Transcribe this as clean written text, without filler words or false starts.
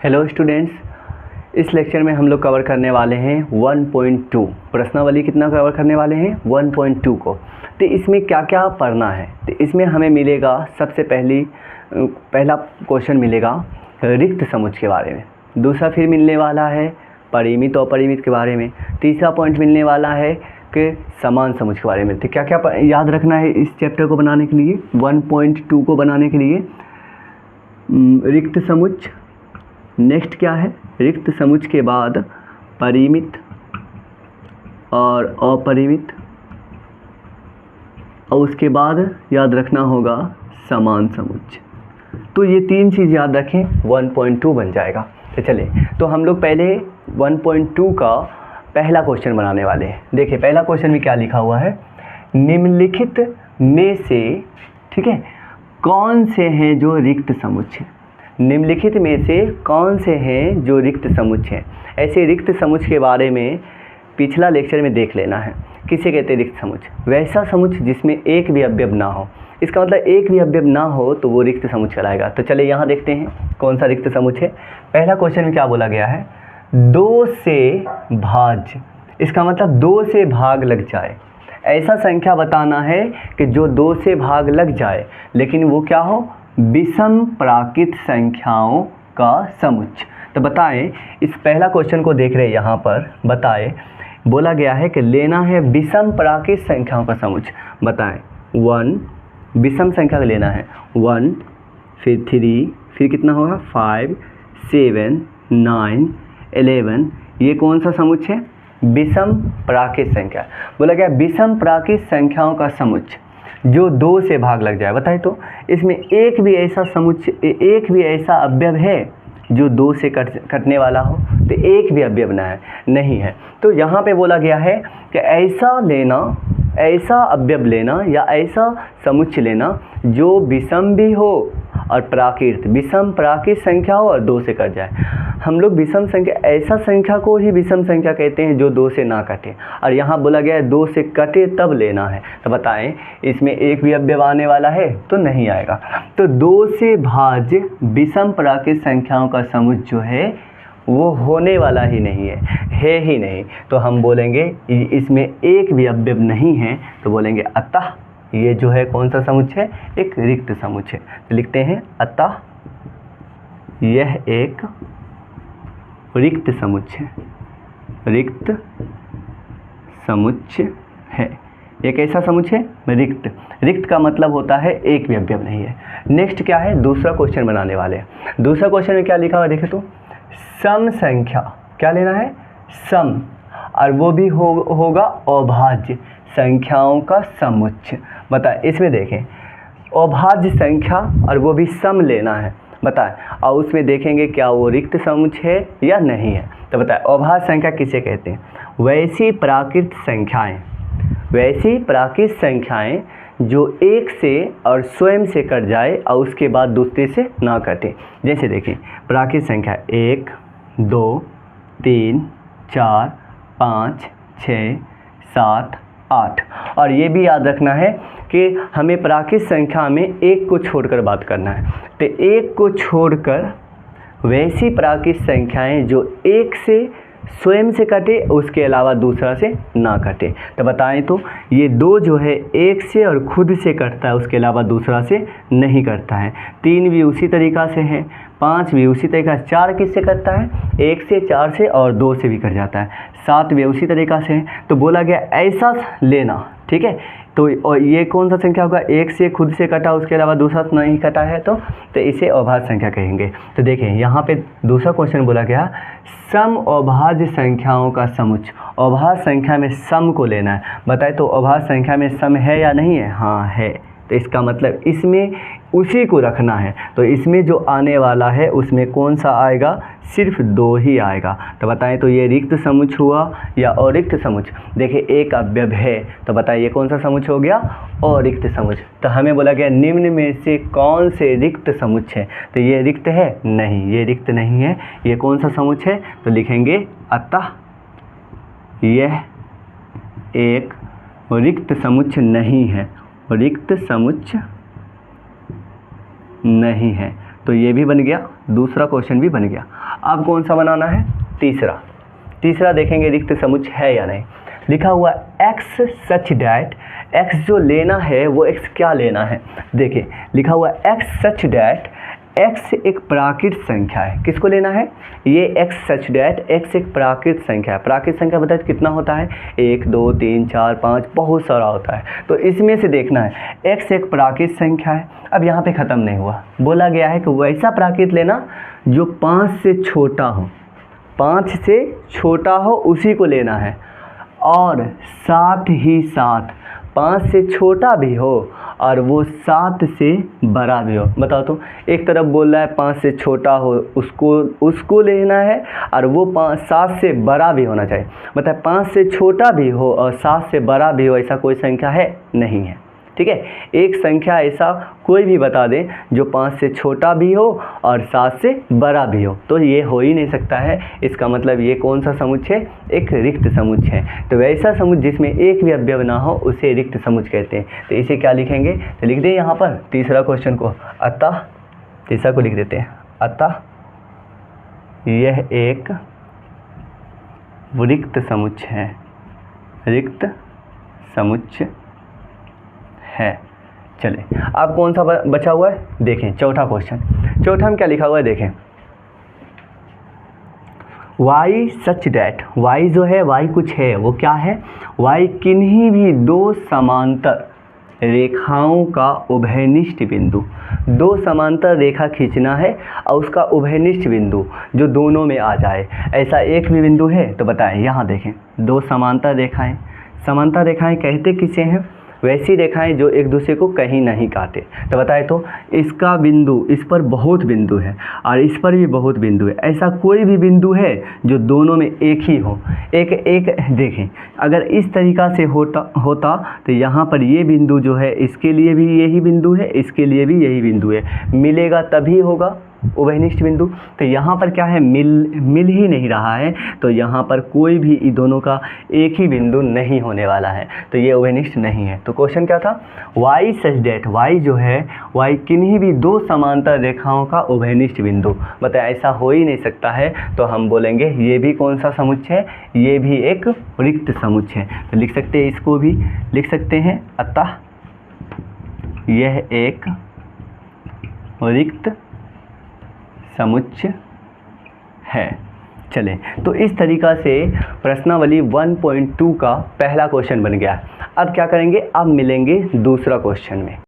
Hello students, इस lecture में हम लोग कवर करने वाले हैं 1.2 प्रश्नावली। कितना कवर करने वाले हैं? 1.2 को। तो इसमें क्या क्या पढ़ना है? तो इसमें हमें मिलेगा सबसे पहला क्वेश्चन मिलेगा रिक्त समुच्चय के बारे में। दूसरा फिर मिलने वाला है परिमित और अपरिमित के बारे में। तीसरा पॉइंट मिलने वाला है कि समान समुच्चय के बारे में। तो क्या क्या याद रखना है इस चैप्टर को बनाने के लिए, 1.2 को बनाने के लिए? रिक्त समुच्चय, नेक्स्ट क्या है? रिक्त समुच्चय के बाद परिमित और अपरिमित, और उसके बाद याद रखना होगा समान समुच्चय। तो ये तीन चीज़ याद रखें, 1.2 बन जाएगा। तो चलिए, तो हम लोग पहले 1.2 का पहला क्वेश्चन बनाने वाले हैं। देखिए पहला क्वेश्चन में क्या लिखा हुआ है, निम्नलिखित में से, ठीक है, कौन से हैं जो रिक्त समुच्चय? निम्नलिखित में से कौन से हैं जो रिक्त समुच्चय हैं? ऐसे रिक्त समुच्चय के बारे में पिछला लेक्चर में देख लेना है। किसे कहते हैं रिक्त समुच्चय? वैसा समुच्चय जिसमें एक भी अवयव ना हो। इसका मतलब एक भी अवयव ना हो तो वो रिक्त समुच्चय कहलाएगा। तो चलिए यहाँ देखते हैं कौन सा रिक्त समुच्चय है। पहला क्वेश्चन में क्या बोला गया है? 2 से भाज्य। इसका मतलब 2 से भाग लग जाए, ऐसा संख्या बताना है कि जो 2 से भाग लग जाए, लेकिन वो क्या हो? विषम प्राकृत संख्याओं का समुच्चय। तो बताएं, इस पहला क्वेश्चन को देख रहे हैं यहाँ पर, बताएं, बोला गया है कि लेना है विषम प्राकृत संख्याओं का समुच्चय। बताएं, 1 विषम संख्या का लेना है, 1 फिर 3 फिर कितना होगा 5 7 9 11। ये कौन सा समुच्चय है? विषम प्राकृत संख्या। बोला गया विषम प्राकृत संख्याओं का समुच्चय जो 2 से भाग लग जाए। बताए तो इसमें एक भी ऐसा समुच्चय, एक भी ऐसा अवयव है जो 2 से कटने वाला हो? तो एक भी अवयव ना है, नहीं है। तो यहाँ पे बोला गया है कि ऐसा लेना, ऐसा अवयव लेना या ऐसा समुच्चय लेना जो विषम भी हो और प्राकृत, विषम प्राकृत संख्या हो और 2 से कट जाए। हम लोग विषम संख्या, ऐसा संख्या को ही विषम संख्या कहते हैं जो 2 से ना कटे, और यहाँ बोला गया है 2 से कटे तब लेना है। तो बताएं, इसमें एक भी अवयव आने वाला है? तो नहीं आएगा। तो 2 से भाज्य विषम प्राकृत संख्याओं का समुच्चय जो है वो होने वाला ही नहीं है ही नहीं। तो हम बोलेंगे इसमें एक भी अवयव नहीं है, तो बोलेंगे अतः ये जो है कौन सा समुच्चय है? एक रिक्त समुच्चय। तो लिखते हैं अतः यह एक रिक्त समुच्चय, रिक्त समुच्चय है। एक ऐसा समुच्चय रिक्त। रिक्त का मतलब होता है एक भी अवयव नहीं है। नेक्स्ट क्या है? दूसरा क्वेश्चन बनाने वाले हैं। दूसरा क्वेश्चन में क्या लिखा हुआ है देखे तो, सम संख्या। क्या लेना है? सम, और वो भी होगा अभाज्य संख्याओं का समुच्चय। बताए, इसमें देखें अभाज्य संख्या और वो भी सम लेना है। बताएं, और उसमें देखेंगे क्या वो रिक्त समुच्चय है या नहीं है। तो बताएं, अभाज्य संख्या किसे कहते हैं? वैसी प्राकृत संख्याएं, वैसी प्राकृत संख्याएं जो एक से और स्वयं से कट जाए और उसके बाद दूसरे से ना कटे। जैसे देखें प्राकृत संख्या 1 2 3 4 5 6 7 8। और ये भी याद रखना है कि हमें प्राकृत संख्या में एक को छोड़कर बात करना है। तो एक को छोड़कर वैसी प्राकृत संख्याएं जो एक से स्वयं से कटे, उसके अलावा दूसरा से ना कटे। तो बताएं तो ये 2 जो है एक से और खुद से कटता है, उसके अलावा दूसरा से नहीं कटता है। 3 भी उसी तरीक़ा से है, 5 भी उसी तरीक़ा से। 4 किससे कटता है? 1 से, 4 से और 2 से भी कट जाता है। 7 भी उसी तरीक़ा से है। तो बोला गया ऐसा लेना, ठीक है। तो और ये कौन सा संख्या होगा? एक से खुद से कटा, उसके अलावा दूसरा नहीं कटा है, तो इसे अभाज्य संख्या कहेंगे। तो देखें यहाँ पे दूसरा क्वेश्चन बोला गया सम अभाज्य संख्याओं का समुच्चय। अभाज्य संख्या में सम को लेना है। बताए तो अभाज्य संख्या में सम है या नहीं है? हाँ है। तो इसका मतलब इसमें उसी को रखना है। तो इसमें जो आने वाला है उसमें कौन सा आएगा? सिर्फ 2 ही आएगा। तो बताएं तो ये रिक्त समुच्चय हुआ या अरिक्त समुच्चय? देखिए एक अवयव है, तो बताइए कौन सा समुच्चय हो गया? अरिक्त समुच्चय। तो हमें बोला गया निम्न में से कौन से रिक्त समुच्चय? तो ये रिक्त है? नहीं, ये रिक्त नहीं है। ये कौन सा समुच्चय है? तो लिखेंगे अतः यह एक रिक्त समुच्चय नहीं है, रिक्त समुच्चय नहीं है। तो ये भी बन गया, दूसरा क्वेश्चन भी बन गया। अब कौन सा बनाना है? तीसरा देखेंगे रिक्त समुच्चय है या नहीं। लिखा हुआ x सच डैट, x जो लेना है वो x क्या लेना है? देखिए लिखा हुआ x सच डैट, x एक प्राकृत संख्या है। किसको लेना है? ये x सच डैट, x एक प्राकृत संख्या है। प्राकृत संख्या बताए कितना होता है? 1 2 3 4 5, बहुत सारा होता है। तो इसमें से देखना है, x एक प्राकृत संख्या है। अब यहाँ पे ख़त्म नहीं हुआ, बोला गया है कि वैसा प्राकृत लेना जो 5 से छोटा हो, 5 से छोटा हो उसी को लेना है, और साथ ही साथ 5 से छोटा भी हो और वो 7 से बड़ा भी हो। बताओ तो, एक तरफ बोल रहा है 5 से छोटा हो उसको लेना है, और वो 7 से बड़ा भी होना चाहिए। मतलब 5 से छोटा भी हो और 7 से बड़ा भी हो, ऐसा कोई संख्या है? नहीं है। ठीक है, एक संख्या ऐसा कोई भी बता दें जो 5 से छोटा भी हो और 7 से बड़ा भी हो, तो ये हो ही नहीं सकता है। इसका मतलब ये कौन सा समुच्चय? एक रिक्त समुच्चय है। तो वैसा समुच्चय जिसमें एक भी अवयव ना हो उसे रिक्त समुच्चय कहते हैं। तो इसे क्या लिखेंगे? तो लिख दें यहाँ पर तीसरा क्वेश्चन को, अतः, तीसरा को लिख देते हैं, अतः यह एक रिक्त समुच्चय है, रिक्त समुच्चय है। चले, अब कौन सा बचा हुआ है? देखें चौथा क्वेश्चन। चौथा में क्या लिखा हुआ है? देखें, y सच डैट, y जो है, y कुछ है, वो क्या है? y किन्हीं भी दो समांतर रेखाओं का उभयनिष्ठ बिंदु, दो समांतर रेखा खींचना है और उसका उभयनिष्ठ बिंदु जो दोनों में आ जाए, ऐसा एक भी बिंदु है तो बताएं। यहाँ देखें, दो समांतर रेखाएं, समांतर रेखाएं कहते किसे हैं? वैसी रेखाएं जो एक दूसरे को कहीं नहीं काटे। तो बताए तो, इसका बिंदु, इस पर बहुत बिंदु है और इस पर भी बहुत बिंदु है, ऐसा कोई भी बिंदु है जो दोनों में एक ही हो? एक देखें, अगर इस तरीक़ा से होता तो यहाँ पर ये बिंदु जो है, इसके लिए भी यही बिंदु है, इसके लिए भी यही बिंदु है, मिलेगा तभी होगा उभयनिष्ठ बिंदु। तो यहाँ पर क्या है? मिल ही नहीं रहा है, तो यहाँ पर कोई भी इन दोनों का एक ही बिंदु नहीं होने वाला है, तो ये उभयनिष्ठ नहीं है। तो क्वेश्चन क्या था? y सच डैट, y जो है, y किन्हीं भी दो समांतर रेखाओं का उभयनिष्ठ बिंदु। बताए ऐसा हो ही नहीं सकता है, तो हम बोलेंगे ये भी कौन सा समुच्चय है? ये भी एक रिक्त समुच्चय है। तो लिख सकते हैं, इसको भी लिख सकते हैं, अतः यह एक रिक्त समुच्चय है। चलें, तो इस तरीक़ा से प्रश्नावली 1.2 का पहला क्वेश्चन बन गया। अब क्या करेंगे? अब मिलेंगे दूसरा क्वेश्चन में।